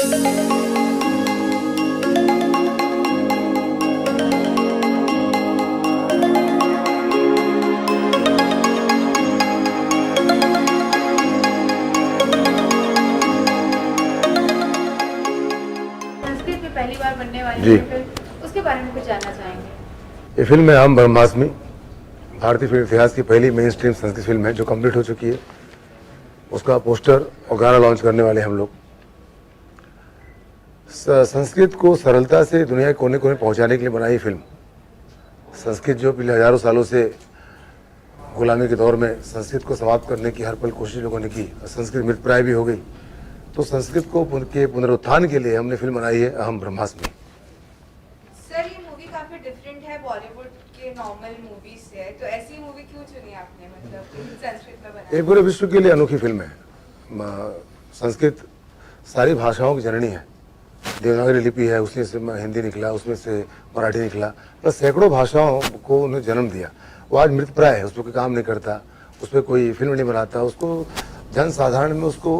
पहली बार बनने वाली जी। फिल्म, उसके बारे में कुछ जानना चाहेंगे। ये फिल्म है हम ब्रह्मास्मि, भारतीय फिल्म इतिहास की पहली मेन स्ट्रीम संस्कृत फिल्म है जो कंप्लीट हो चुकी है। उसका पोस्टर और गाना लॉन्च करने वाले हम लोग। संस्कृत को सरलता से दुनिया के कोने कोने पहुंचाने के लिए बनाई फिल्म। संस्कृत जो पिछले हजारों सालों से गुलामी के दौर में संस्कृत को समाप्त करने की हर पल कोशिश लोगों ने की, संस्कृत मृतप्राय भी हो गई। तो संस्कृत को के पुनरुत्थान के लिए हमने फिल्म बनाई है अहम ब्रह्मास्मि। सर ये मूवी काफी डिफरेंट है बॉलीवुड के नॉर्मल मूवी से, तो ऐसी मूवी क्यों चुनी आपने, मतलब संस्कृत में बनाई? ये पूरे विश्व के लिए अनोखी फिल्म है। संस्कृत सारी भाषाओं की जननी है। देवनागरी लिपि है, उसमें से हिंदी निकला, उसमें से मराठी निकला, प्लस सैकड़ों भाषाओं को उन्हें जन्म दिया। वो आज मृतप्राय है, उस पर कोई काम नहीं करता, उस पर कोई फिल्म नहीं बनाता, उसको जन साधारण में उसको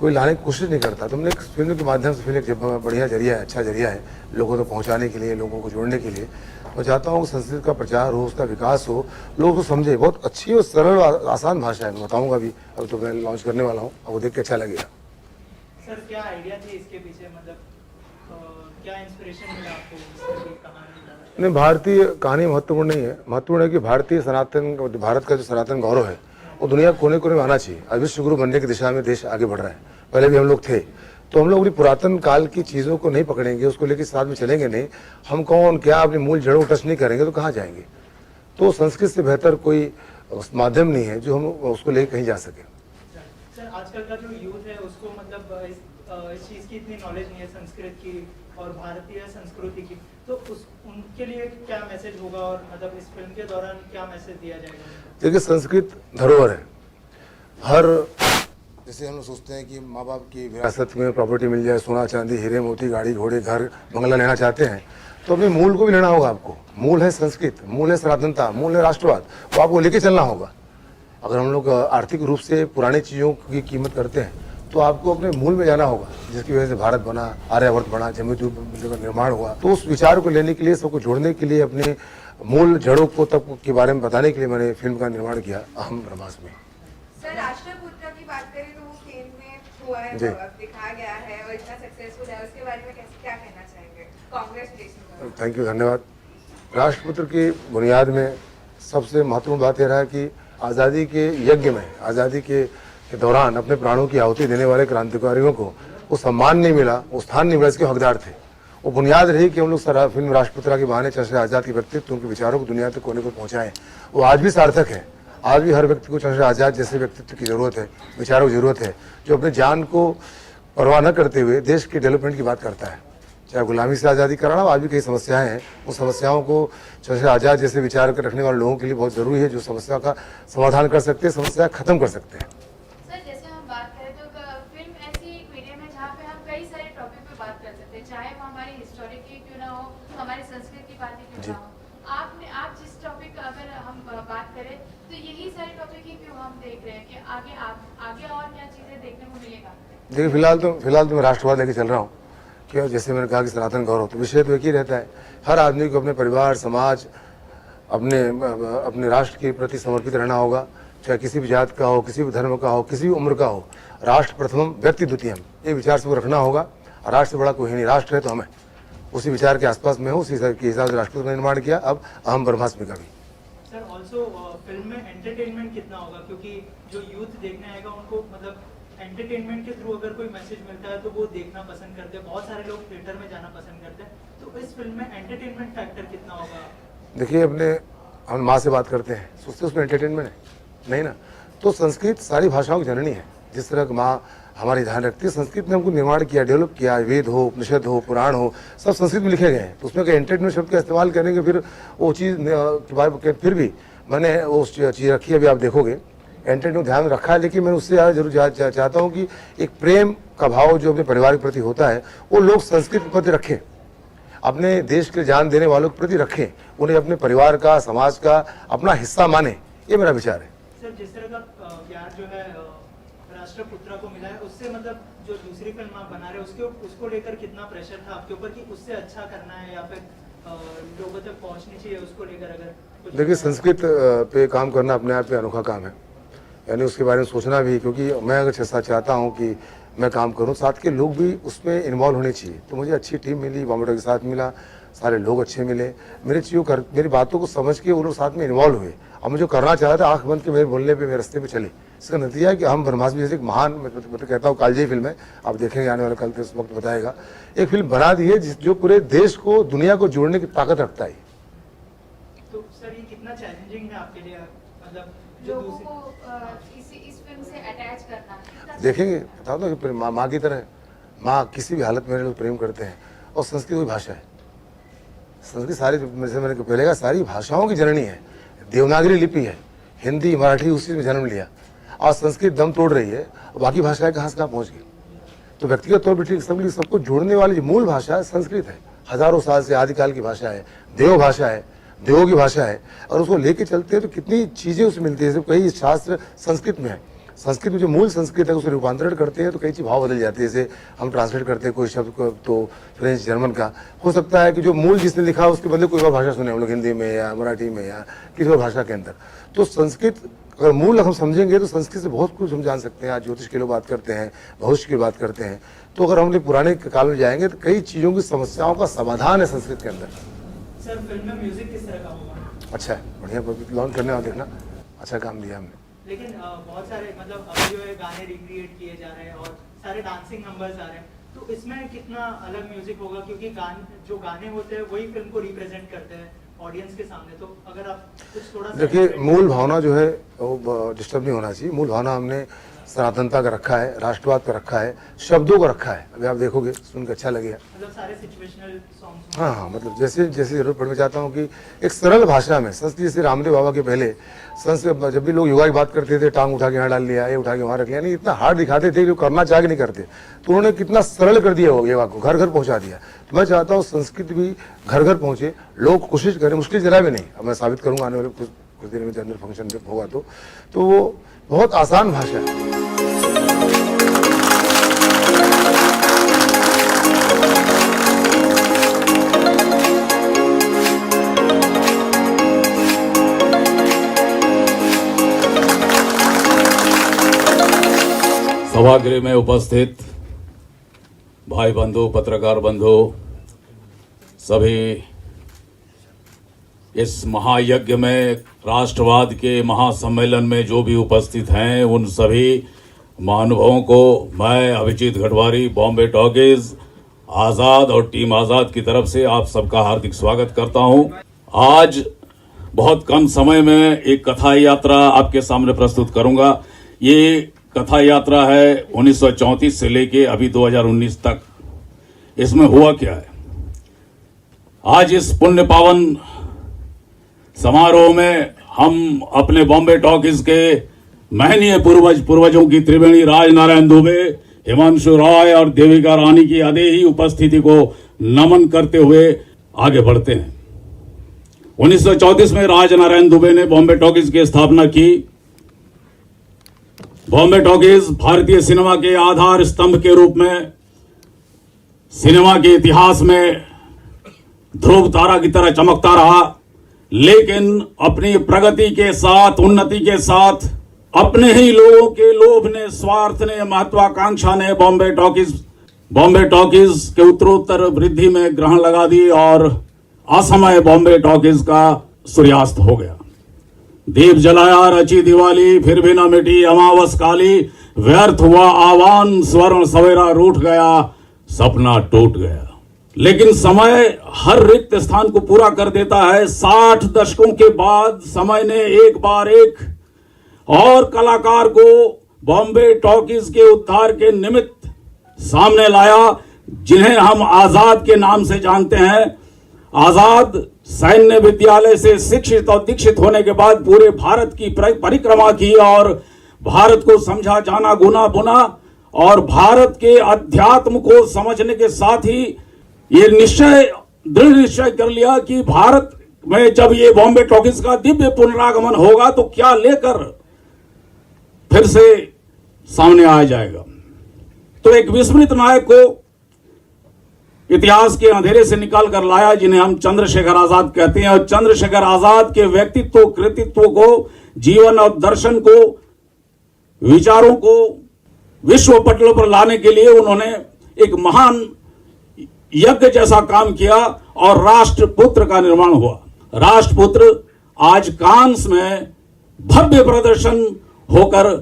कोई लाने की कोशिश नहीं करता। तो हमने एक फिल्म के माध्यम से फिल्म एक बढ़िया जरिया है, अच्छा जरिया है लोगों तक पहुंचाने के लिए, लोगों को जोड़ने के लिए। मैं चाहता हूँ संस्कृत का प्रचार हो, उसका विकास हो, लोग तो समझे। बहुत अच्छी और सरल और आसान भाषा है, मैं बताऊँगा भी। अब तो मैं लॉन्च करने वाला हूँ, अब वो देख के अच्छा लगेगा। सर क्या आइडिया थी इसके पीछे, मतलब क्या इंस्पिरेशन मिला आपको कहानी? नहीं, भारतीय कहानी महत्वपूर्ण नहीं है। महत्वपूर्ण है कि भारतीय सनातन, भारत का जो सनातन गौरव है वो दुनिया कोने कोने में आना चाहिए। अब विश्व गुरु बनने की दिशा में देश आगे बढ़ रहा है। पहले भी हम लोग थे, तो हम लोग अपनी पुरातन काल की चीज़ों को नहीं पकड़ेंगे, उसको लेकर साथ में चलेंगे नहीं, हम कौन क्या अपने मूल जड़ों को टच नहीं करेंगे तो कहाँ जाएंगे। तो संस्कृत से बेहतर कोई माध्यम नहीं है जो हम उसको लेकर कहीं जा सके। सर आजकल का जो यूथ है उसको मतलब इस चीज़ की इतनी नॉलेज नहीं है, संस्कृत की और भारतीय संस्कृति की, तो उनके लिए क्या मैसेज होगा और मतलब इस फिल्म के दौरान क्या मैसेज दिया जाएगा? देखिए, संस्कृत धरोहर है। हर जैसे हम लोग सोचते हैं कि माँ बाप की विरासत में प्रॉपर्टी मिल जाए, सोना चांदी हीरे मोती गाड़ी घोड़े घर बंगला लेना चाहते हैं, तो अपने मूल को भी लेना होगा आपको। मूल है संस्कृत, मूल है सनातनता, मूल है राष्ट्रवाद, वो आपको लेके चलना होगा। अगर हम लोग आर्थिक रूप से पुरानी चीज़ों की कीमत करते हैं तो आपको अपने मूल में जाना होगा, जिसकी वजह से भारत बना, आर्यावर्त बना, जमीन का निर्माण हुआ। तो उस विचार को लेने के लिए, सबको जोड़ने के लिए, अपने मूल जड़ों को तब के बारे में बताने के लिए मैंने फिल्म का निर्माण किया अहम ब्रह्मास्मि। सर राष्ट्रपुत्र की बात करें तो वो फिल्म में हुआ है, दिखाया गया है और इतना सक्सेसफुल है, उसके बारे में क्या कहना चाहेंगे? कांग्रेचुलेशन। थैंक यू, धन्यवाद। राष्ट्रपुत्र की बुनियाद में सबसे महत्वपूर्ण बात यह रहा कि आज़ादी के यज्ञ में, आज़ादी के दौरान अपने प्राणों की आहुति देने वाले क्रांतिकारियों को वो सम्मान नहीं मिला, वो स्थान नहीं मिला, इसके हकदार थे। वो बुनियाद रही कि हम लोग सारा फिल्म राष्ट्रपुत्र के बहाने चंद्रशेखर आज़ाद के व्यक्तित्व, उनके विचारों को दुनिया तक कोने को पहुँचाएं। वो आज भी सार्थक है। आज भी हर व्यक्ति को चंद्रशेखर आज़ाद जैसे व्यक्तित्व की जरूरत है, विचारों की जरूरत है, जो अपने जान को परवाह न करते हुए देश के डेवलपमेंट की बात करता है। चाहे गुलामी से आज़ादी कराना, आज भी कई समस्याएं हैं, उन समस्याओं को चंद्रशेखर आज़ाद जैसे विचार कर रखने वाले लोगों के लिए बहुत जरूरी है, जो समस्या का समाधान कर सकते हैं, समस्या खत्म कर सकते हैं। सर जैसे हम बात करें तो फिल्म ऐसी एक मीडियम है जहाँ पे हम कई सारे टॉपिक पे बात कर सकते हैं, चाहे वो हमारी हिस्टोरी की क्यों ना हो, हमारी संस्कृति की बातें क्यों ना हो। आप जिस टॉपिक का अगर हम बात करें तो यही सारे टॉपिक ही क्यों हम देख रहे हैं कि आगे और क्या चीजें देखने को मिलेगा? देखिए, फिलहाल तो मैं राष्ट्रवाद लेके चल रहा हूँ। क्यों? जैसे मैंने कहा कि सनातन गौरव, तो विषय तो एक ही रहता है। हर आदमी को अपने परिवार, समाज, अपने राष्ट्र के प्रति समर्पित रहना होगा, चाहे किसी भी जात का हो, किसी भी धर्म का हो, किसी भी उम्र का हो। राष्ट्र प्रथमम व्यक्ति द्वितीयम, ये विचार सबको रखना होगा। राष्ट्र से बड़ा कोई नहीं, राष्ट्र है तो हमें। उसी विचार के आसपास में हूँ, उसी के हिसाब से राष्ट्रपति का निर्माण किया, अब अहम ब्रह्मास्मि का भी। सर ऑल्सो फिल्म में एंटरटेनमेंट कितना होगा, क्योंकि जो यूथ देखने आएगा उनको मतलब एंटरटेनमेंट के थ्रू अगर कोई मैसेज मिलता है तो वो देखना पसंद करते हैं, बहुत सारे लोग थिएटर में जाना पसंद करते हैं, तो इस फिल्म में एंटरटेनमेंट फैक्टर कितना होगा? देखिए, हम माँ से बात करते हैं, सोचते उसमें एंटरटेनमेंट है नहीं ना। तो संस्कृत सारी भाषाओं की जननी है। जिस तरह माँ हमारी ध्यान रखती है, संस्कृत ने हमको निर्माण किया, डेवलप किया। वेद हो, उपनिषद हो, पुराण हो, सब संस्कृत में लिखे गए हैं। तो उसमें क्या एंटरटेनमेंट शब्द का इस्तेमाल करेंगे, फिर वो चीज़ के बारे फिर भी मैंने वो चीज़ रखी है, अभी आप देखोगे एंटरटेनमेंट ध्यान रखा है। लेकिन मैं उससे जरूर चाहता हूँ कि एक प्रेम का भाव जो अपने परिवार के प्रति होता है वो लोग संस्कृत के प्रति रखें, अपने देश के जान देने वालों के प्रति रखें, उन्हें अपने परिवार का, समाज का अपना हिस्सा माने। ये मेरा विचार है। सर जिस तरह का प्यार जो है राष्ट्रपुत्र को मिला है, उससे मतलब जो दूसरी फिल्म आप बना रहे हो उसको लेकर कितना प्रेशर था आपके ऊपर कि उससे अच्छा करना है या फिर लोगों तक पहुंचनी चाहिए, उसको लेकर अगर देखिए, संस्कृत पे काम करना अपने आप में अनोखा काम है, यानी उसके बारे में सोचना भी, क्योंकि मैं अगर जैसा चाहता हूँ कि मैं काम करूँ, साथ के लोग भी उसमें इन्वॉल्व होने चाहिए। तो मुझे अच्छी टीम मिली, बॉम्बे टॉकीज के साथ मिला, सारे लोग अच्छे मिले, मेरी बातों को समझ के वो लोग साथ में इन्वॉल्व हुए और मुझे करना चाह रहा था, आंख बंद के मेरे बोलने पे मेरे रास्ते पे चले। इसका नतीजा है कि हम ब्रह्मास्त्र जैसे एक महान, मैं कहता हूँ कालजयी फिल्म है, आप देखेंगे आने वाले कल, इस वक्त बताएगा, एक फिल्म बना दी है जो पूरे देश को, दुनिया को जोड़ने की ताकत रखता है। तो सर ये कितना चैलेंजिंग है आपके लिए, मतलब लोगों को इस फिल्म से अटैच करना? देखेंगे, बताओ ना कि माँ की तरह, माँ किसी भी हालत में लोग प्रेम करते हैं। और संस्कृत कोई भाषा है, संस्कृत सारी, जैसे मैंने पहले कहा, सारी भाषाओं की जननी है, देवनागरी लिपि है, हिंदी मराठी उसी में जन्म लिया, और संस्कृत दम तोड़ रही है, और बाकी भाषाएं कहाँ से कहाँ पहुँच गई। तो व्यक्तिगत तौर पर ठीक, सबको जोड़ने वाली जो मूल भाषा है संस्कृत है, हजारों साल से आदिकाल की भाषा है, देव भाषा है, देवों की भाषा है, और उसको लेके चलते हैं तो कितनी चीज़ें उसमें मिलती है। जैसे कई शास्त्र संस्कृत में है, संस्कृत में जो मूल संस्कृत है उसको रूपांतरण करते हैं तो कई चीज़ भाव बदल जाती है। जैसे हम ट्रांसलेट करते हैं कोई शब्द को, तो फ्रेंच जर्मन का हो सकता है कि जो मूल जिसने लिखा उसके बदले कोई और भाषा सुने हम लोग, हिंदी में या मराठी में या किसी और भाषा के अंदर। तो संस्कृत अगर मूल हम समझेंगे तो संस्कृत से बहुत कुछ हम जान सकते हैं। आज ज्योतिष के लोग बात करते हैं, भविष्य की बात करते हैं, तो अगर हम लोग पुराने काल में जाएंगे तो कई चीज़ों की समस्याओं का समाधान है संस्कृत के अंदर। सर फिल्म में म्यूजिक किस तरह का होगा? अच्छा है, बढ़िया, लॉन्च करने वाला, देखना अच्छा काम दिया हमने। लेकिन बहुत सारे मतलब अभी जो है गाने रिक्रिएट किए जा रहे हैं और सारे डांसिंग नंबर्स आ रहे हैं, तो इसमें कितना अलग म्यूजिक होगा? क्योंकि जो गाने होते हैं वही फिल्म को रिप्रेजेंट करते हैं ऑडियंस के सामने। तो अगर आप कुछ थोड़ा सा, देखिए, मूल भावना जो है वो डिस्टर्ब नहीं होना चाहिए। मूल भावना हमने सनातनता का रखा है, राष्ट्रवाद का रखा है, शब्दों का रखा है। अभी आप देखोगे, सुनकर अच्छा लगेगा। मतलब सारे सिचुएशनल सॉन्ग्स। हाँ, मतलब जैसे जरूरत पड़, मैं चाहता हूँ कि एक सरल भाषा में संस्कृत, जैसे रामदेव बाबा के पहले संस्कृत, जब भी लोग योगा की बात करते थे, टांग उठा के यहाँ डाल लिया, ये उठा के वहाँ रख लिया, नहीं, इतना हार्ड दिखाते थे जो करना चाह के नहीं करते, तो उन्होंने कितना सरल कर दिया योगा को, घर घर पहुँचा दिया। तो मैं चाहता हूँ संस्कृत भी घर घर पहुँचे, लोग कोशिश करें, मुश्किल जरा भी नहीं। अब मैं साबित करूँगा आने वाले कुछ दिन में, जनरल फंक्शन जब होगा तो वो बहुत आसान भाषा है। सभागृह में उपस्थित भाई बंधु, पत्रकार बंधु, सभी इस महायज्ञ में, राष्ट्रवाद के महासम्मेलन में जो भी उपस्थित हैं, उन सभी महानुभावों को मैं अभिजीत गढ़वारी, बॉम्बे टॉकीज, आज़ाद और टीम आज़ाद की तरफ से आप सबका हार्दिक स्वागत करता हूं। आज बहुत कम समय में एक कथा यात्रा आपके सामने प्रस्तुत करूंगा। ये कथा यात्रा है 1934 से लेके अभी 2019 तक। इसमें हुआ क्या है? आज इस पुण्य पावन समारोह में हम अपने बॉम्बे टॉकीज के महनीय पूर्वजों की त्रिवेणी, राजनारायण दुबे, हिमांशु रॉय और देविका रानी की अदेही उपस्थिति को नमन करते हुए आगे बढ़ते हैं। 1934 में राजनारायण दुबे ने बॉम्बे टॉकीज की स्थापना की। बॉम्बे टॉकीज भारतीय सिनेमा के आधार स्तंभ के रूप में सिनेमा के इतिहास में ध्रुव तारा की तरह चमकता रहा, लेकिन अपनी प्रगति के साथ, उन्नति के साथ, अपने ही लोगों के लोभ ने, स्वार्थ ने, महत्वाकांक्षा ने बॉम्बे टॉकीज के उत्तरोत्तर वृद्धि में ग्रहण लगा दी और असमय बॉम्बे टॉकीज का सूर्यास्त हो गया। दीप जलाया, रची दिवाली, फिर भी न मिटी अमावस काली, व्यर्थ हुआ आह्वान, स्वर्ण सवेरा रूठ गया, सपना टूट गया। लेकिन समय हर रिक्त स्थान को पूरा कर देता है। 60 दशकों के बाद समय ने एक बार एक और कलाकार को बॉम्बे टॉकीज के उद्धार के निमित्त सामने लाया, जिन्हें हम आजाद के नाम से जानते हैं। आजाद सैन्य विद्यालय से शिक्षित और दीक्षित होने के बाद पूरे भारत की परिक्रमा की और भारत को समझा, जाना, गुना बुना और भारत के अध्यात्म को समझने के साथ ही ये दृढ़ निश्चय कर लिया कि भारत में जब ये बॉम्बे टॉकीज का दिव्य पुनरागमन होगा तो क्या लेकर फिर से सामने आ जाएगा। तो एक विस्मृत नायक को इतिहास के अंधेरे से निकाल कर लाया, जिन्हें हम चंद्रशेखर आजाद कहते हैं। और चंद्रशेखर आजाद के व्यक्तित्व, कृतित्व को, जीवन और दर्शन को, विचारों को विश्व पटल पर लाने के लिए उन्होंने एक महान यज्ञ जैसा काम किया और राष्ट्रपुत्र का निर्माण हुआ। राष्ट्रपुत्र आज कांस में भव्य प्रदर्शन होकर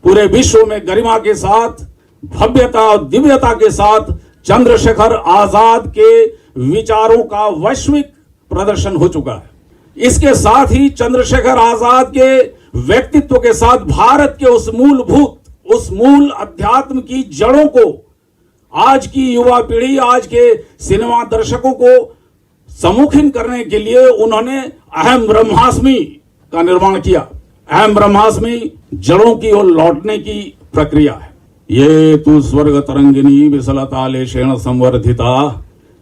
पूरे विश्व में गरिमा के साथ, भव्यता और दिव्यता के साथ चंद्रशेखर आजाद के विचारों का वैश्विक प्रदर्शन हो चुका है। इसके साथ ही चंद्रशेखर आजाद के व्यक्तित्व के साथ भारत के उस मूल अध्यात्म की जड़ों को आज की युवा पीढ़ी, आज के सिनेमा दर्शकों को सम्मुखीन करने के लिए उन्होंने अहम ब्रह्मास्मि का निर्माण किया। अहम ब्रह्मास्मि जड़ों की ओर लौटने की प्रक्रिया है। ये तु स्वर्ग तरंगिनी विसलतालेशेण संवर्धिता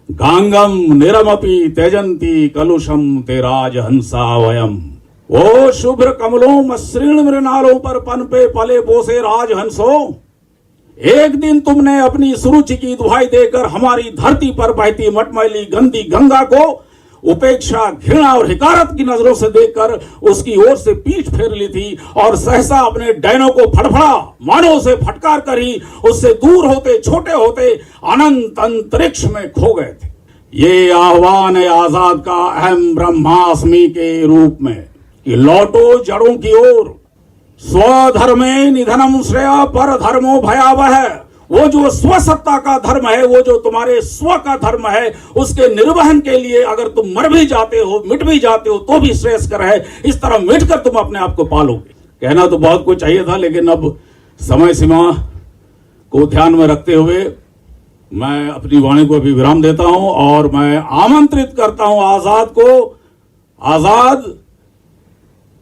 गांगम निरमपि त्यजंती कलुषम तेराज हंसा वयम। ओ शुभ्र कमलों मसृण मृणालों पर पनपे पले पोसे राज हंसो, एक दिन तुमने अपनी सुरुचि की दुहाई देकर हमारी धरती पर बहती मटमैली गंदी गंगा को उपेक्षा, घृणा और हिकारत की नजरों से देखकर उसकी ओर से पीठ फेर ली थी और सहसा अपने डैनों को फड़फड़ा मानो से फटकार कर ही उससे दूर होते, छोटे होते अनंत अंतरिक्ष में खो गए थे। ये आह्वान है आजाद का अहम ब्रह्मास्मि के रूप में कि लौटो जड़ों की ओर। स्वधर्मे निधनम श्रेय पर धर्मो भयावह। वो जो स्वसत्ता का धर्म है, वो जो तुम्हारे स्व का धर्म है, उसके निर्वहन के लिए अगर तुम मर भी जाते हो, मिट भी जाते हो तो भी श्रेयस्कर है। इस तरह मिटकर तुम अपने आप को पालोगे। कहना तो बहुत कुछ चाहिए था, लेकिन अब समय सीमा को ध्यान में रखते हुए मैं अपनी वाणी को अभी विराम देता हूं और मैं आमंत्रित करता हूं आजाद को। आजाद,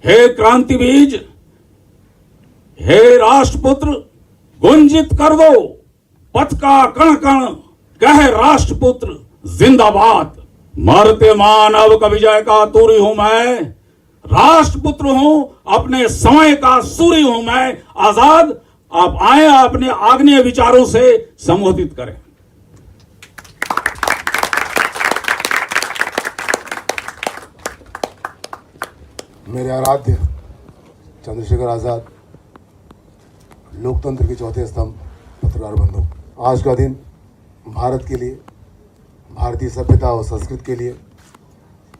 हे क्रांति बीज, हे राष्ट्रपुत्र, गुंजित कर दो पथ का कण कण, कह राष्ट्रपुत्र जिंदाबाद। मरते मानव का विजय का तूरी हूं मैं, राष्ट्रपुत्र हूं, अपने समय का सूरी हूं मैं। आजाद, आप आए, अपने आग्नेय विचारों से संबोधित करें। मेरे आराध्य चंद्रशेखर आजाद, लोकतंत्र के चौथे स्तंभ, पत्रकार बंधु, आज का दिन भारत के लिए, भारतीय सभ्यता और संस्कृति के लिए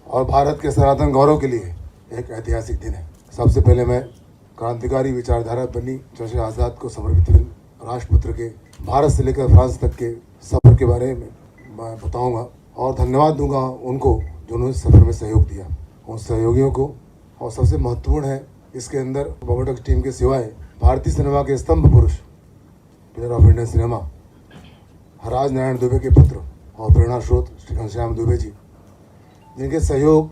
और भारत के सनातन गौरव के लिए एक ऐतिहासिक दिन है। सबसे पहले मैं क्रांतिकारी विचारधारा बनी चंद्रशेखर आजाद को समर्पित फिल्म राष्ट्रपुत्र के भारत से लेकर फ्रांस तक के सफर के बारे में मैं बताऊंगा और धन्यवाद दूंगा उनको जो उन्होंने सफर में सहयोग दिया, उन सहयोगियों को। और सबसे महत्वपूर्ण है इसके अंदर बॉबोटक टीम के सिवाय भारतीय सिनेमा के स्तंभ पुरुष, pillar of Indian cinema, Haraj Narayan Dubey के पुत्र और प्रेरणा स्रोत श्री घनश्याम दुबे जी, जिनके सहयोग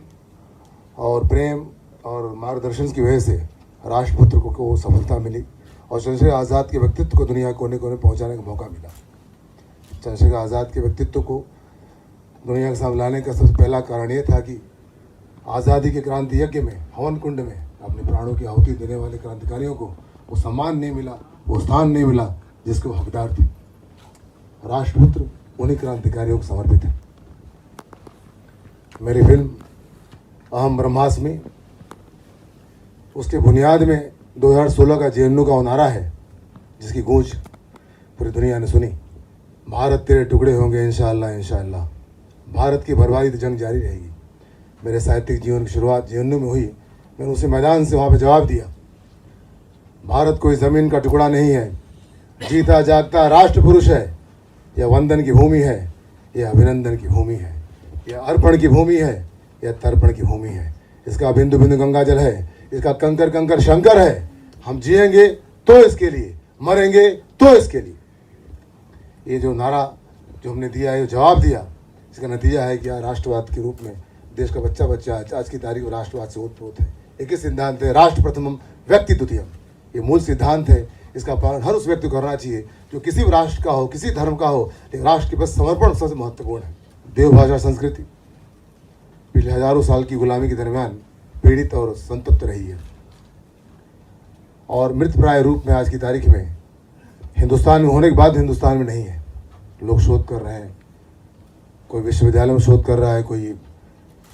और प्रेम और मार्गदर्शन की वजह से राष्ट्रपुत्र को सफलता मिली और चंद्रशेखर आज़ाद के व्यक्तित्व को दुनिया कोने कोने पहुंचाने का मौका मिला। चंद्रशेखर आज़ाद के व्यक्तित्व को दुनिया के सामने लाने का सबसे पहला कारण ये था कि आज़ादी के क्रांति यज्ञ में, हवन कुंड में अपने प्राणों की आहुति देने वाले क्रांतिकारियों को वो सम्मान नहीं मिला, वो स्थान नहीं मिला जिसके वो हकदार थे। राष्ट्रपुत्र उन्हीं क्रांतिकारियों को समर्पित है। मेरी फिल्म अहम ब्रह्मास्मि, उसके बुनियाद में 2016 का जेएनयू का वो नारा है जिसकी गूंज पूरी दुनिया ने सुनी। भारत तेरे टुकड़े होंगे इंशाअल्लाह इंशाअल्लाह। भारत की बर्बादी जंग जारी रहेगी। मेरे साहित्यिक जीवन की शुरुआत जेएनयू में हुई। मैंने उसी मैदान से वहाँ पे जवाब दिया, भारत कोई ज़मीन का टुकड़ा नहीं है, जीता जागता राष्ट्र पुरुष है। यह वंदन की भूमि है, यह अभिनंदन की भूमि है, यह अर्पण की भूमि है, यह तर्पण की भूमि है। इसका बिंदु बिंदु गंगा जल है, इसका कंकर कंकर शंकर है। हम जिएंगे तो इसके लिए, मरेंगे तो इसके लिए। ये जो नारा जो हमने दिया है, जवाब दिया, इसका नतीजा है कि आज राष्ट्रवाद के रूप में देश का बच्चा बच्चा आज की तारीख में राष्ट्रवाद से ओतप्रोत है। एक ही सिद्धांत है, राष्ट्र प्रथमम व्यक्ति द्वितीयम। ये मूल सिद्धांत है। इसका पालन हर उस व्यक्ति को करना चाहिए जो किसी भी राष्ट्र का हो, किसी धर्म का हो, लेकिन राष्ट्र के प्रति समर्पण सबसे महत्वपूर्ण है। देवभाषा संस्कृति पिछले हजारों साल की गुलामी के दरमियान पीड़ित और संतप्त रही है और मृतप्राय रूप में आज की तारीख में हिंदुस्तान में होने के बाद हिंदुस्तान में नहीं है। लोग शोध कर रहे हैं, कोई विश्वविद्यालय में शोध कर रहा है, कोई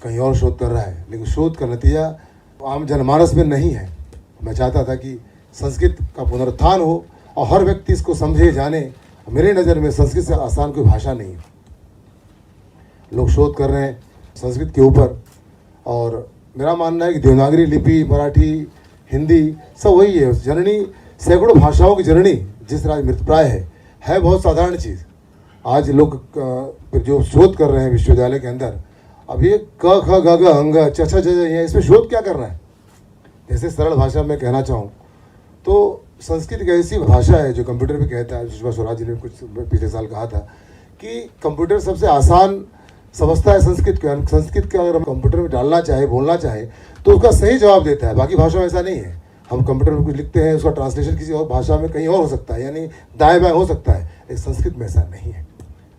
कहीं और शोध कर रहा है, लेकिन शोध का नतीजा आम जनमानस में नहीं है। मैं चाहता था कि संस्कृत का पुनरुत्थान हो और हर व्यक्ति इसको समझे जाने। मेरी नज़र में संस्कृत से आसान कोई भाषा नहीं है। लोग शोध कर रहे हैं संस्कृत के ऊपर, और मेरा मानना है कि देवनागरी लिपि, मराठी, हिंदी सब वही है। जननी सैकड़ों भाषाओं की जननी जिस राज्य मृतप्राय है बहुत साधारण चीज़। आज लोग जो शोध कर रहे हैं विश्वविद्यालय के अंदर, अब ये क ख ग घ अंग च छ ज ये इसमें शोध क्या करना है। जैसे सरल भाषा में कहना चाहूँ तो संस्कृत एक ऐसी भाषा है जो कंप्यूटर भी कहता है। सुषमा स्वराज जी ने कुछ पिछले साल कहा था कि कंप्यूटर सबसे आसान समझता है संस्कृत को। संस्कृत का अगर हम कंप्यूटर में डालना चाहे, बोलना चाहे तो उसका सही जवाब देता है। बाकी भाषा में ऐसा नहीं है। हम कंप्यूटर में कुछ लिखते हैं, उसका ट्रांसलेशन किसी और भाषा में कहीं और हो सकता है, यानी दाएं बाएं हो सकता है, लेकिन संस्कृत में ऐसा नहीं है।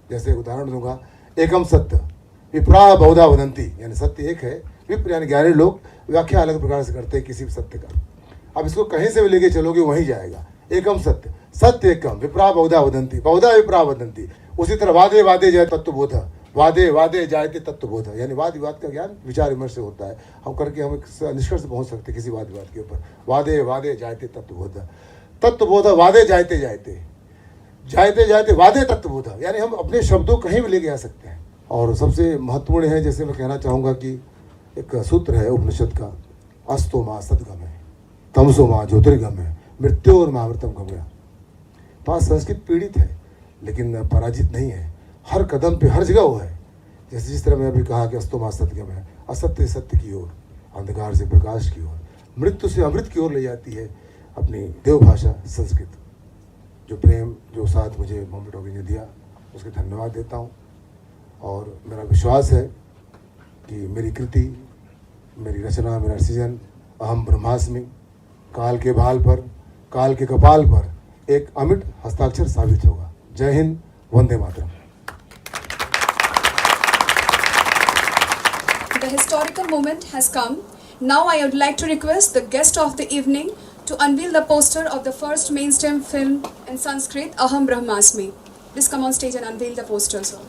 जैसे उदाहरण दूंगा, एकम सत्य विप्रा बहुधा वदंती, यानी सत्य एक है, विप्र यानी ज्ञानी लोग व्याख्या अलग प्रकार से करते हैं किसी भी सत्य का। अब इसको कहीं से भी लेके चलोगे वहीं जाएगा। एकम सत्य, सत्य एकम, विप्रा बहुधा वदंती, बहुधा विप्रा वदंती। उसी तरह वादे वादे जय तत्वबोध, वादे वादे जायते तत्वबोध, यानी वाद विवाद का ज्ञान विचार विमर्श से होता है। हम करके हम एक निष्कर्ष पहुंच सकते हैं किसी वाद विवाद के ऊपर। वादे वादे जायते तत्वबोध, तत्वबोध वादे जायते जायते, जायते जायते वादे तत्वबोध, यानी हम अपने शब्दों कहीं भी लेके आ सकते हैं। और सबसे महत्वपूर्ण है, जैसे मैं कहना चाहूँगा कि एक सूत्र है उपनिषद का, अस्तो माँ सदगम है, तमसो माँ ज्योतिर्गम है, मृत्यु और मामृतम गमया। तो आज संस्कृत पीड़ित है लेकिन पराजित नहीं है। हर कदम पे हर जगह वो है। जैसे जिस तरह मैं अभी कहा कि अस्तो माँ सत्यगम है, असत्य सत्य की ओर, अंधकार से प्रकाश की ओर, मृत्यु से अमृत की ओर ले जाती है अपनी देवभाषा संस्कृत। जो प्रेम, जो साथ मुझे मम्मी टॉकी ने दिया, उसके धन्यवाद देता हूँ। और मेरा विश्वास है कि मेरी कृति, मेरी रचना, मेरा सृजन अहम ब्रह्मास्मि काल के भाल पर, काल के कपाल पर एक अमिट हस्ताक्षर साबित होगा। जय Hind, Vande Mataram. The historical moment has come. Now I would like to request the guest of the evening to unveil the poster of the first mainstream film in Sanskrit, Aham Brahmasmi. Please come on stage and unveil the poster, sir.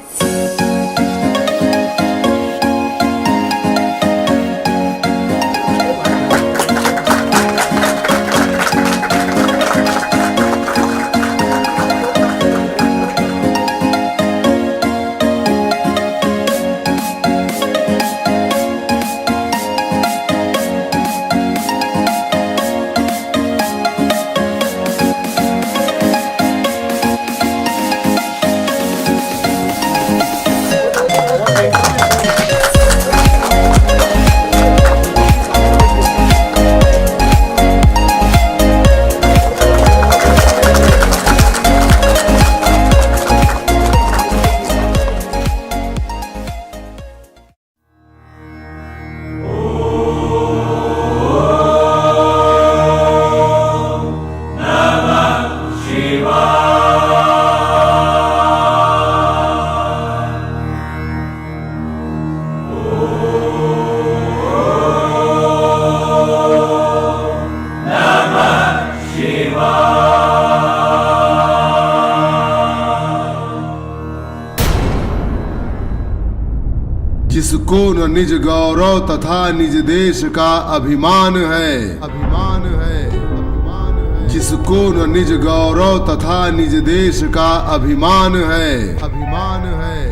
जिसको न निज गौरव तथा निज देश का अभिमान है, अभिमान है, अभिमान है। जिसको न निज गौरव तथा निज देश का अभिमान है, अभिमान है,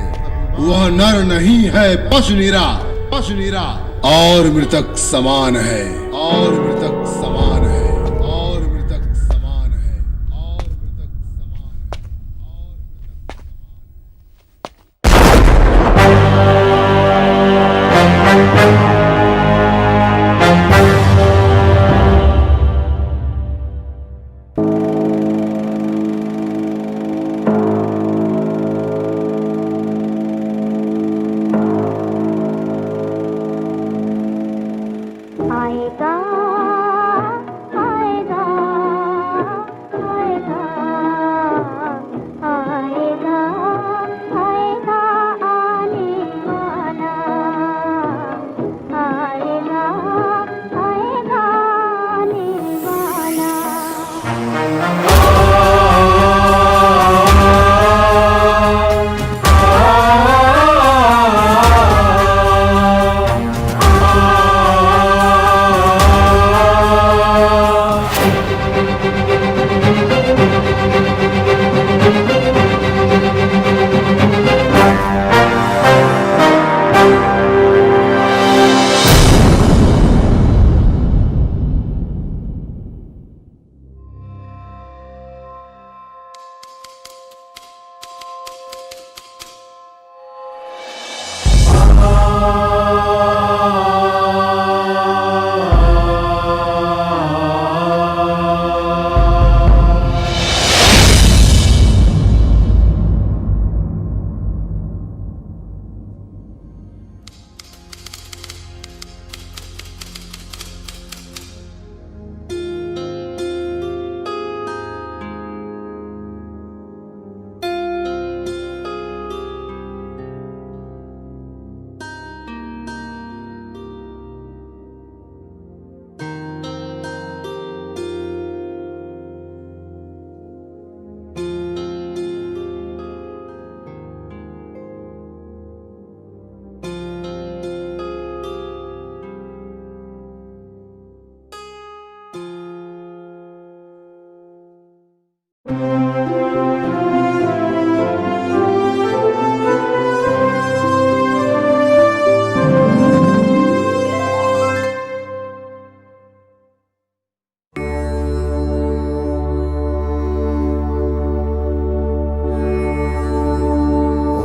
वह नर नहीं है पशु निरा, पशु निरा, और मृतक समान है, और मृतक समान है, और मृतक समान है, और मृतक समान है, आएगा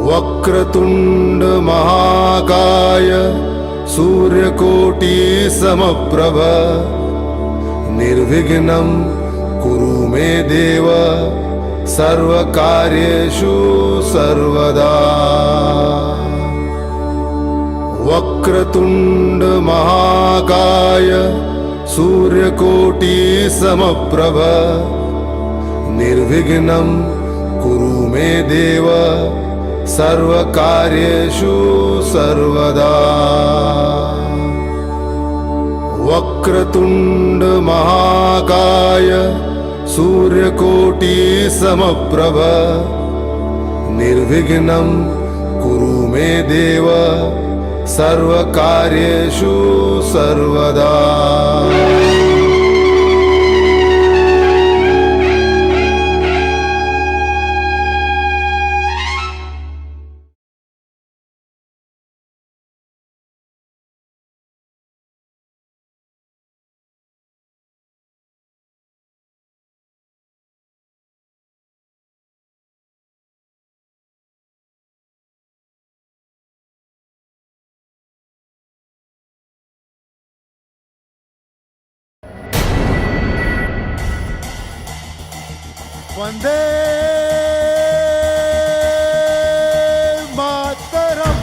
वक्रतुंड महाकाय सूर्यकोटि समप्रभ निर्विघ्नं कुरु मे देव सर्वकार्येषु सर्वदा। वक्रतुंड महाकाय सूर्यकोटि समप्रभ निर्विघ्नं कुरु मे देव सर्वकार्येषु सर्वदा। वक्रतुंड महाकाय सूर्यकोटि समप्रभ निर्विघ्नं कुरु मे देव सर्वकार्येषु सर्वदा। वंदे मातरम।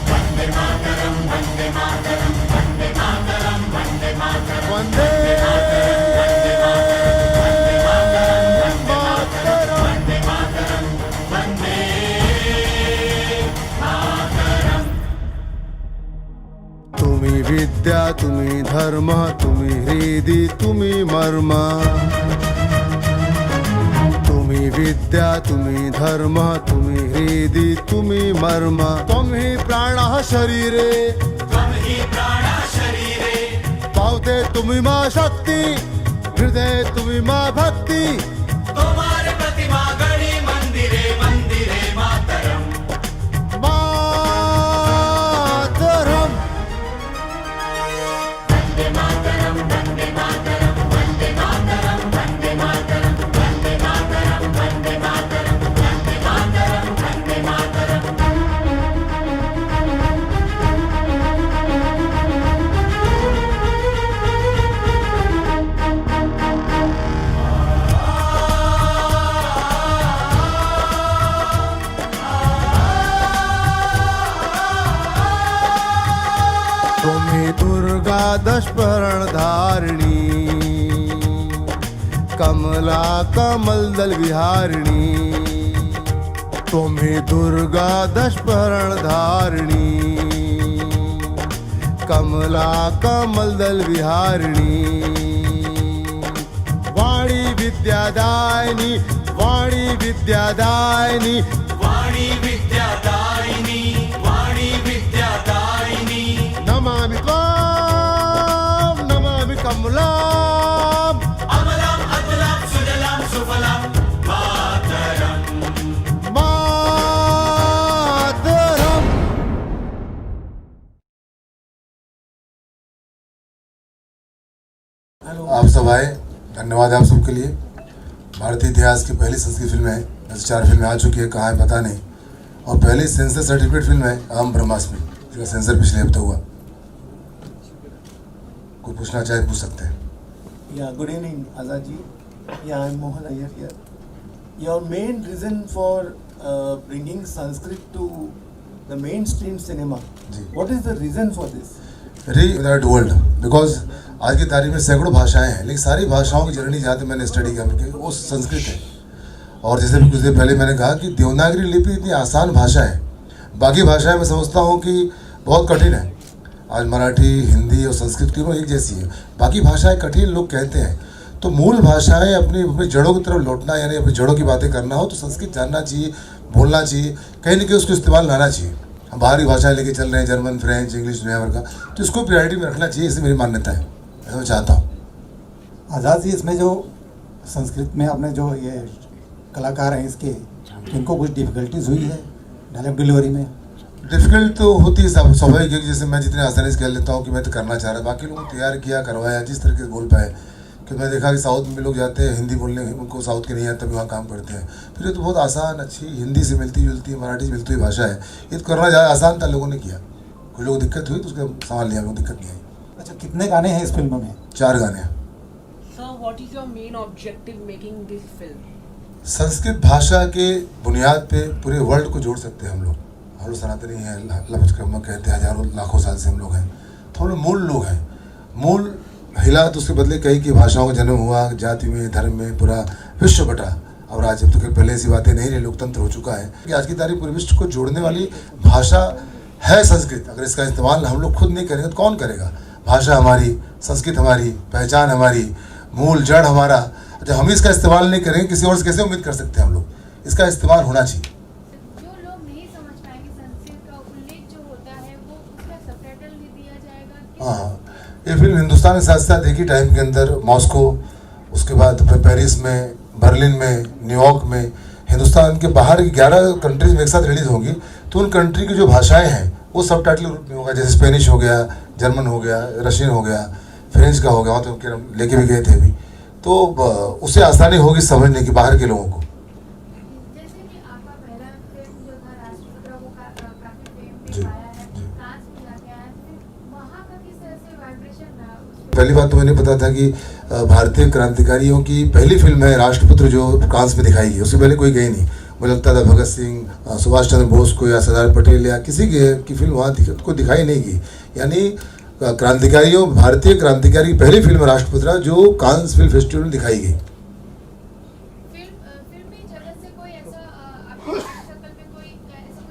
वंदे मातरम, वंदे मातरम, वंदे मातरम, वंदे मातरम, वंदे विद्या तुम्ही धर्म तुम्ही हृदि तुम्ही मर्म। तुम्ही विद्या तुम्ही धर्म तुम्ही हृदि तुम्ही मर्म। तुम्ही प्राण शरीरे पावते तुम्ही मा शक्ति हृदय तुम्ही मा भक्ति। तुम्हारे प्रतिमा गणी मंदिरे मंदिरे मातरम मातरम। तुम्ही दुर्गा दशपर्ण धारिणी कमला कमल दल विहारिणी। तुम्ही दुर्गा दशपर्ण धारिणी कमला कमल दल विहारिणी। वाणी विद्यादायिनी वाणी विद्यादायिनी वाणी विद्यादायिनी वाणी विद्यादायिनी। नमामि त्वां नमामि कमलाम् अमलाम् अतुलां सुजलां सुफलां मातरम् मातरम्। आप सब आए, धन्यवाद आप सबके लिए। भारतीय इतिहास की पहली संस्कृत फिल्म है, ऐसे 4 फिल्में आ चुकी है, कहाँ है पता नहीं। और पहली सेंसर सर्टिफिकेट फिल्म है अहम ब्रह्मास्मि, जिसका सेंसर पिछले हफ्ते हुआ। कोई पूछना चाहे पूछ सकते हैं। Yeah, good evening, Azad ji. Yeah, I'm Mohan Iyer here. Your main reason for bringing Sanskrit to the mainstream cinema. जी. What is the reason for this? Reunite world, because आज की तारीख में सैकड़ों भाषाएं हैं, लेकिन सारी भाषाओं की जर्नी जहाँ तक मैंने स्टडी किया वो संस्कृत है। और जैसे भी कुछ देर पहले मैंने कहा कि देवनागरी लिपि इतनी आसान भाषा है, बाकी भाषाएं मैं समझता हूँ कि बहुत कठिन है। आज मराठी हिंदी और संस्कृत तीनों एक जैसी है, बाकी भाषाएं कठिन लोग कहते हैं। तो मूल भाषाएं अपनी जड़ों की तरफ लौटना, यानी अपनी जड़ों की बातें करना हो तो संस्कृत जानना चाहिए, बोलना चाहिए, कहीं ना कहीं उसको इस्तेमाल लाना चाहिए। हम बाहरी भाषाएं लेके चल रहे हैं, जर्मन फ्रेंच इंग्लिश दुनिया भर का, तो इसको प्रायोरिटी में रखना चाहिए, इससे मेरी मान्यता है, ऐसा मैं चाहता हूँ। आज़ाद जी, इसमें जो संस्कृत में आपने जो ये कलाकार हैं इसके, इनको कुछ डिफ़िकल्टीज हुई है डायलॉग डिलीवरी में? डिफ़िकल्ट तो होती है, स्वाभाविक है। जैसे मैं जितने आसानी से कह लेता हूँ कि मैं तो करना चाह रहा, बाकी लोगों ने तैयार किया, करवाया, जिस तरीके से बोल पाए। कि मैं देखा कि साउथ में भी लोग जाते हैं हिंदी बोलने, उनको साउथ के नहीं आता, तभी वहाँ काम करते हैं। फिर ये तो बहुत आसान, अच्छी, हिंदी से मिलती जुलती, मराठी से मिलती हुई भाषा है। ये तो करना ज़्यादा आसान था, लोगों ने किया। कुछ लोग दिक्कत हुई तो उसका संभाल लिया, कोई दिक्कत नहीं आई। अच्छा, कितने गाने हैं इस फिल्म में? 4 गाने हैं। Sir, what is your main objective making this film? Sanskrit भाषा के बुनियाद पे पूरे वर्ल्ड को जोड़ सकते हैं हम लोग सनातनी हैं, लफ्ज़ क्रम कहते हैं, हजारों लाखों साल से हम लोग हैं, तो हम लोग मूल लोग हैं। मूल हिला तो उसके बदले कई की भाषाओं का जन्म हुआ, जाति में, धर्म में, पूरा विश्व बटा। और आज तो पहले ऐसी बातें नहीं रही, लोकतंत्र हो चुका है कि आज की तारीख पूरे विश्व को जोड़ने वाली भाषा है संस्कृत। अगर इसका इस्तेमाल हम लोग खुद नहीं करेंगे तो कौन करेगा? भाषा हमारी, संस्कृत हमारी, पहचान हमारी, मूल जड़ हमारा। जब हम इसका इस्तेमाल नहीं करेंगे, किसी और से कैसे उम्मीद कर सकते हैं हम लोग? इसका इस्तेमाल होना चाहिए। जो लोग नहीं समझ पाएंगे संस्कृत का उल्लेख जो होता है वो उसका सबटाइटल भी दिया जाएगा? हाँ, ये फिल्म हिंदुस्तान के साथ साथ एक ही टाइम के अंदर मॉस्को, उसके बाद फिर पेरिस में, बर्लिन में, न्यूयॉर्क में, हिंदुस्तान के बाहर की 11 कंट्रीज में एक साथ रिलीज होगी। तो उन कंट्री की जो भाषाएं हैं वो सब टाइटल रूप में होगा। जैसे स्पेनिश हो गया, जर्मन हो गया, रशियन हो गया, फ्रेंच का हो गया, तो लेके भी गए थे अभी। तो उससे आसानी होगी समझने की बाहर के लोगों को। जैसे कि आपका पहला फिल्म जो था राष्ट्रपुत्र वो काफी फेम भी पाया है, कांस में जाके आया, वहाँ का किस तरह से वाइब्रेशन रहा? पहली बात तो मैंने पता था कि भारतीय क्रांतिकारियों की पहली फिल्म है राष्ट्रपुत्र जो कांस में दिखाई गई। उससे पहले कोई गई नहीं। मुझे लगता था भगत सिंह, सुभाष चंद्र बोस को या सरदार पटेल या किसी की फिल्म वहाँ को दिखाई नहीं गई। यानी क्रांतिकारियों, भारतीय क्रांतिकारी की पहली फिल्म राष्ट्रपुत्र जो कांस फिल्म फेस्टिवल में दिखाई गई। फिल्मी जगत से कोई ऐसा आपके सर्कल में कोई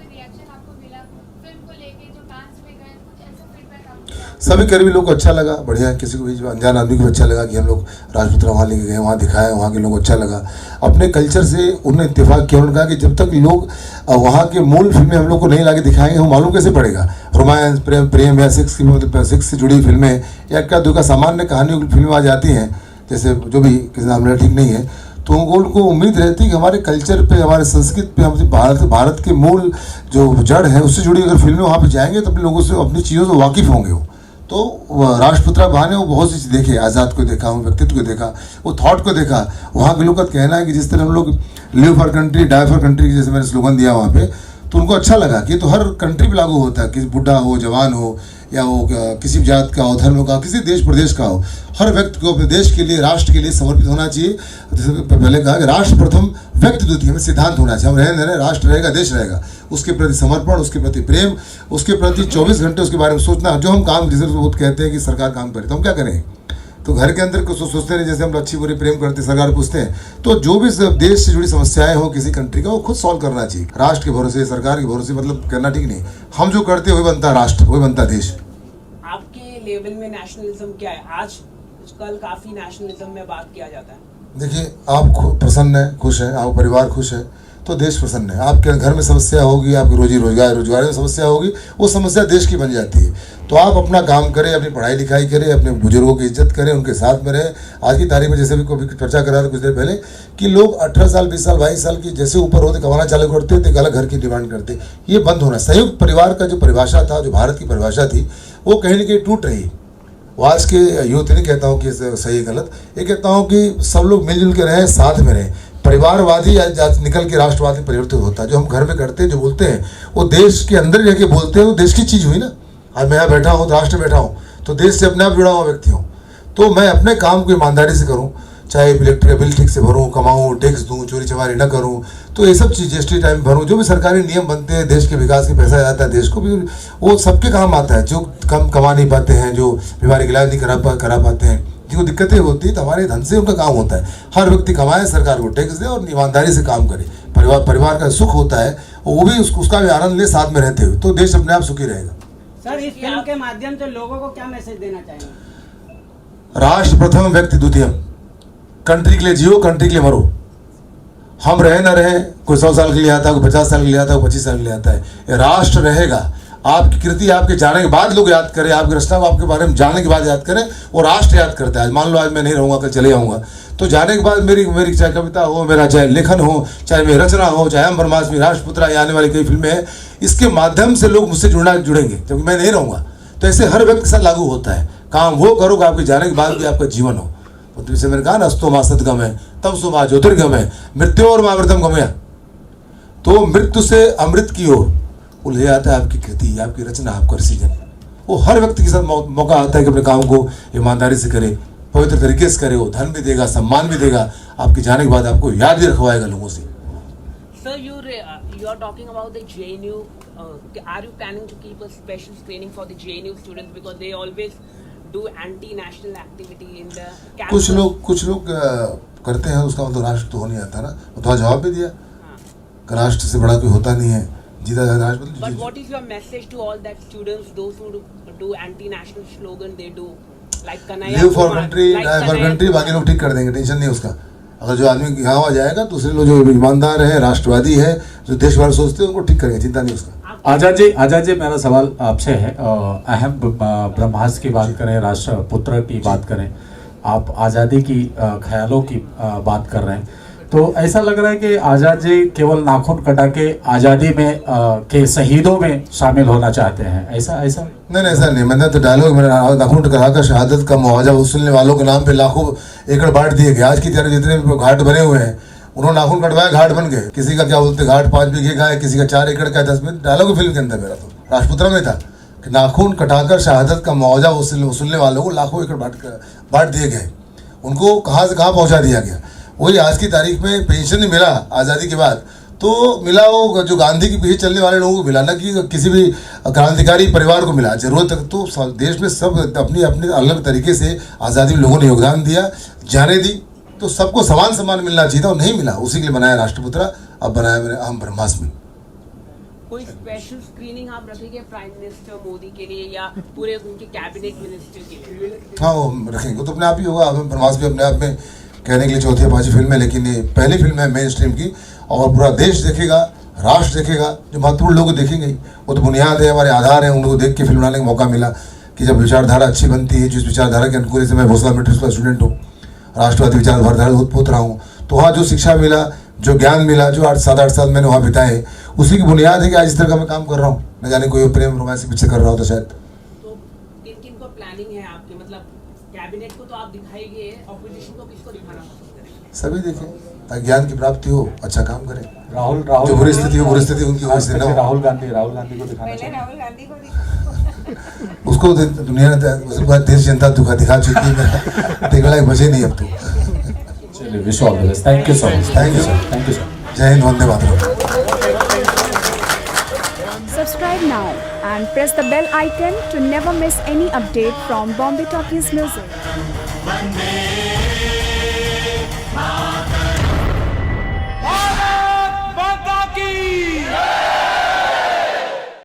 रिएक्शन आपको मिला फिल्म को लेके जो कांस में गए, कुछ ऐसा फीडबैक आपको? सभी करीबी लोग को अच्छा लगा, बढ़िया। किसी को भी अनजान आदमी को अच्छा लगा कि हम लोग राजपुत्र वहाँ लेके गए, वहाँ दिखाया, वहाँ के लोगों को अच्छा लगा। अपने कल्चर से उन्होंने इत्तेफाक किया। उन्होंने कहा कि जब तक लोग वहाँ के मूल फिल्में हम लोग को नहीं लाके दिखाएंगे, हम मालूम कैसे पड़ेगा? रोमांस, प्रेम या सेक्स की, मतलब सेक्स से जुड़ी फिल्में या क्या दो का सामान्य कहानियों की फिल्में आ जाती हैं, जैसे जो भी किसी नाम लेना ठीक नहीं है, तो उनको उम्मीद रहती है कि हमारे कल्चर पे, हमारे संस्कृत पे, हम भारत के मूल जो जड़ है उससे जुड़ी अगर फिल्में वहाँ पे जाएंगे तो अपने लोगों से अपनी चीज़ों से वाकिफ़ होंगे वो। तो राष्ट्रपुत्र बहाने वो बहुत सी चीज़ देखे, आज़ाद को देखा, वो व्यक्तित्व को देखा, वो थॉट को देखा। वहाँ के लोग का कहना है कि जिस तरह हम लोग live for country die for country जैसे मैंने स्लोगन दिया वहाँ पे, तो उनको अच्छा लगा कि तो हर कंट्री पे लागू होता है, कि बुढ़ा हो, जवान हो, या वो किसी भी जात का हो, धर्म का, किसी देश प्रदेश का हो, हर व्यक्ति को अपने देश के लिए, राष्ट्र के लिए समर्पित होना चाहिए। जैसे पहले कहा कि राष्ट्र प्रथम व्यक्ति द्वितीय, हमें सिद्धांत होना चाहिए। हम रहे राष्ट्र रहेगा, देश रहेगा, उसके प्रति समर्पण, उसके प्रति प्रेम, उसके प्रति 24 घंटे उसके बारे में सोचना। जो हम काम जैसे बहुत कहते हैं कि सरकार काम करे तो हम क्या करें? तो घर के अंदर कुछ सोचते नहीं, जैसे हम अच्छी बुरी प्रेम करते सरकार पूछते हैं। तो जो भी देश से जुड़ी समस्याएं हो किसी कंट्री का, वो खुद सॉल्व करना चाहिए। राष्ट्र के भरोसे, सरकार के भरोसे मतलब करना ठीक नहीं। हम जो करते हैं वही बनता राष्ट्र, वही बनता देश। आपके लेवल में नेशनलिज्म क्या है? आजकल काफी नेशनलिज्म में बात किया जाता है। देखिए, आप प्रसन्न है, खुश है, आपका परिवार खुश है तो देश प्रसन्न है। आपके घर में समस्या होगी, आपकी रोजगार में समस्या होगी, वो समस्या देश की बन जाती है। तो आप अपना काम करें, अपनी पढ़ाई लिखाई करें, अपने बुजुर्गों की इज्जत करें, उनके साथ में रहें। आज की तारीख में जैसे भी कोई चर्चा कर रहा था कुछ देर पहले कि लोग 18 साल, 20 साल, 22 साल की जैसे ऊपर होते कमाना चालू करते तो एक अलग घर की डिमांड करते। ये बंद होना। संयुक्त परिवार का जो परिभाषा था, जो भारत की परिभाषा थी, वो कहीं ना कहीं टूट रही। वो आज के यूथ नहीं कहता हूँ कि सही गलत, ये कहता हूँ कि सब लोग मिलजुल के रहें, साथ में रहें। परिवारवादी आज निकल के राष्ट्रवादी परिवर्तित होता है। जो हम घर में करते हैं, जो बोलते हैं, वो देश के अंदर रह के बोलते हैं, वो देश की चीज़ हुई ना। आज मैं यहाँ बैठा हूँ, राष्ट्र बैठा हूँ, तो देश से अपने आप जुड़ा हुआ व्यक्ति हूँ। तो मैं अपने काम को ईमानदारी से करूँ, चाहे इलेक्ट्रिक बिल ठीक से भरूँ, कमाऊँ, टैक्स दूँ, चोरी चमारी न करूँ, तो ये सब चीज़ जीएसटी टाइम भरूँ। जो भी सरकारी नियम बनते हैं, देश के विकास के पैसा जाता है देश को भी, वो सबके काम आता है। जो कम कमा नहीं पाते हैं, जो बीमारी का इलाज नहीं करा पाते हैं, जिनको दिक्कतें होती है, तो हमारे धन से उनका काम होता है। हर व्यक्ति कमाए, सरकार को टैक्स दे और ईमानदारी से काम करे। परिवार का सुख होता है, वो भी उसका भी आनंद ले साथ में रहते हुए, तो देश अपने आप सुखी रहेगा। सर, इस फिल्म के माध्यम से लोगों को क्या मैसेज देना चाहेंगे? राष्ट्र प्रथम व्यक्ति द्वितीय। कंट्री के लिए जियो, कंट्री के लिए मरो। हम रहे ना रहे, कोई 100 साल के लिए आता है, कोई 50 साल के लिए आता है, कोई 25 साल के लिए आता है। राष्ट्र रहेगा। आपकी कृति आपके जाने के बाद लोग याद करें, आपकी रचना को आपके बारे में जानने के बाद याद करें, वो राष्ट्र याद करता है। मान लो आज मैं नहीं रहूँगा, कल चले जाऊँगा, तो जाने के बाद मेरी चाहे कविता हो, मेरा चाहे लेखन हो, चाहे मेरी रचना हो, चाहे हम ब्रह्मास्मि, राष्ट्रपुत्र, या आने वाली कई फिल्में हैं, इसके माध्यम से लोग मुझसे जुड़ेंगे, क्योंकि मैं नहीं रहूँगा। तो ऐसे हर व्यक्ति के साथ लागू होता है। काम वो करो कि आपके जाने के बाद भी आपका जीवन हो। तो जैसे मैंने कहा ना, अस्तो मा सद्गमय तम सो मा ज्योतिर्गमय मृत्योर मामृतम गमय। तो मृत्यु से अमृत की ओर वो ले आता है आपकी कृति, आपकी रचना, आपका सृजन। वो हर व्यक्ति के साथ मौका आता है कि अपने काम को ईमानदारी से करे, पवित्र तरीके से करे। वो धन भी देगा, सम्मान भी देगा, आपके जाने के बाद आपको याद भी रखवाएगा लोगों से। Sir, you are talking about the JNU. Are you planning to keep a special screening for the JNU students because they always do anti-national activity in the campus? कुछ लोग करते हैं, उसका मतलब राष्ट्र तो हो नहीं आता ना। वो तो जवाब भी दिया कि राष्ट्र से बड़ा कोई होता नहीं है, जीता जाता राष्ट्र। But what is your message to all that students, those who do anti-national slogan they do, like Kanaya live for Kumar, country, like die for Kanaya country, Kumar. बाकी लोग ठीक कर देंगे, टेंशन नहीं है उसका। अगर जो आदमी यहाँ आ जाएगा, दूसरे लोग जो ईमानदार है, राष्ट्रवादी है, जो देश भर सोचते हैं, उनको ठीक करेंगे, चिंता नहीं उसका। आजाद जी मेरा सवाल आपसे है। अहम ब्रह्मास्त्र की बात करें, राष्ट्रपुत्र की बात करें, आप आज़ादी की ख्यालों की बात कर रहे हैं, तो ऐसा लग रहा है कि आज़ाद जी केवल नाखून कटा के आज़ादी में के शहीदों में शामिल होना चाहते हैं, ऐसा? नहीं, ऐसा नहीं। मैंने तो डायलॉग में नाखून कटा कर शहादत का मुआवजा वसूलने वालों के नाम पे लाखों एकड़ बांट दिए गए। आज की तरह जितने घाट बने हुए हैं, उन्होंने नाखून कटवाया, घाट बन गए। किसी का क्या बोलते, घाट 5 बीघे का है, किसी का 4 एकड़ का है, 10 बीघे। डायलॉग फिल्म के अंदर मेरा तो राजपुत्र में था कि नाखून कटाकर शहादत का मुआवजा वसूलने वालों को लाखों एकड़ बांट दिए गए। उनको कहाँ से कहाँ पहुँचा दिया गया। वही आज की तारीख में पेंशन नहीं मिला आज़ादी के बाद, तो मिला वो जो गांधी के पीछे चलने वाले लोगों को मिला, ना कि किसी भी क्रांतिकारी परिवार को मिला। जरूरत तक तो देश में सब अपनी अपने अलग तरीके से आज़ादी में लोगों ने योगदान दिया, जाने दी, तो सबको समान सम्मान मिलना चाहिए था, और नहीं मिला। उसी के लिए बनाया राष्ट्रपुत्र, अब बनाया मैंने अहम ब्रह्मास्त्र। कोई स्पेशल स्क्रीनिंग आप रखेंगे प्राइम मिनिस्टर मोदी के लिए या पूरे उनके कैबिनेट मिनिस्टर के लिए? हाँ, वो रखेंगे, तो अपने आप ही होगा। अहम ब्रह्मास्त्र भी अपने आप में कहने के लिए 4थी या 5वीं फिल्म है, लेकिन ये पहली फिल्म है मेन स्ट्रीम की, और पूरा देश देखेगा, राष्ट्र देखेगा, जो महत्वपूर्ण लोग देखेंगे ही। वो तो बुनियाद है, हमारे आधार है, उन लोगों को देख के फिल्म बनाने का मौका मिला कि जब विचारधारा अच्छी बनती है, जिस विचारधारा के अनुकूल से मैं भोसला मेट्रिक्स का स्टूडेंट हूँ, राष्ट्रवादी विचारधारा उत्पोत रहा हूँ, तो वहाँ जो शिक्षा मिला, जो ज्ञान मिला, जो 7-8 साल मैंने वहाँ बिताए, उसी की बुनियाद है कि आज इस तरह का मैं काम कर रहा हूँ। न जाने कोई प्रेम रोमांस पिक्चर कर रहा हो तो शायद। तो किन को प्लानिंग है आपके, मतलब कैबिनेट को तो आप दिखाएंगे, ऑपोजिशन को किसको दिखाना पसंद करेंगे? सभी देखें, ताकि ज्ञान की प्राप्ति हो, अच्छा काम करें। राहुल जो बुरी स्थिति हो, बुरी स्थिति उनकी वजह से ना हो। राहुल गांधी को दिखाना पहले चाहिए। राहुल गांधी को दिखा। उसको दुनिया ने देश जनता दिखा चुकी है, देखने लायक बचे नहीं अब तो। चलिए, wish all the best. Thank you so much. Thank you sir. जय Hind, Vande Mataram. Subscribe now and press the bell icon to never miss any update from Bombay Talkies Music.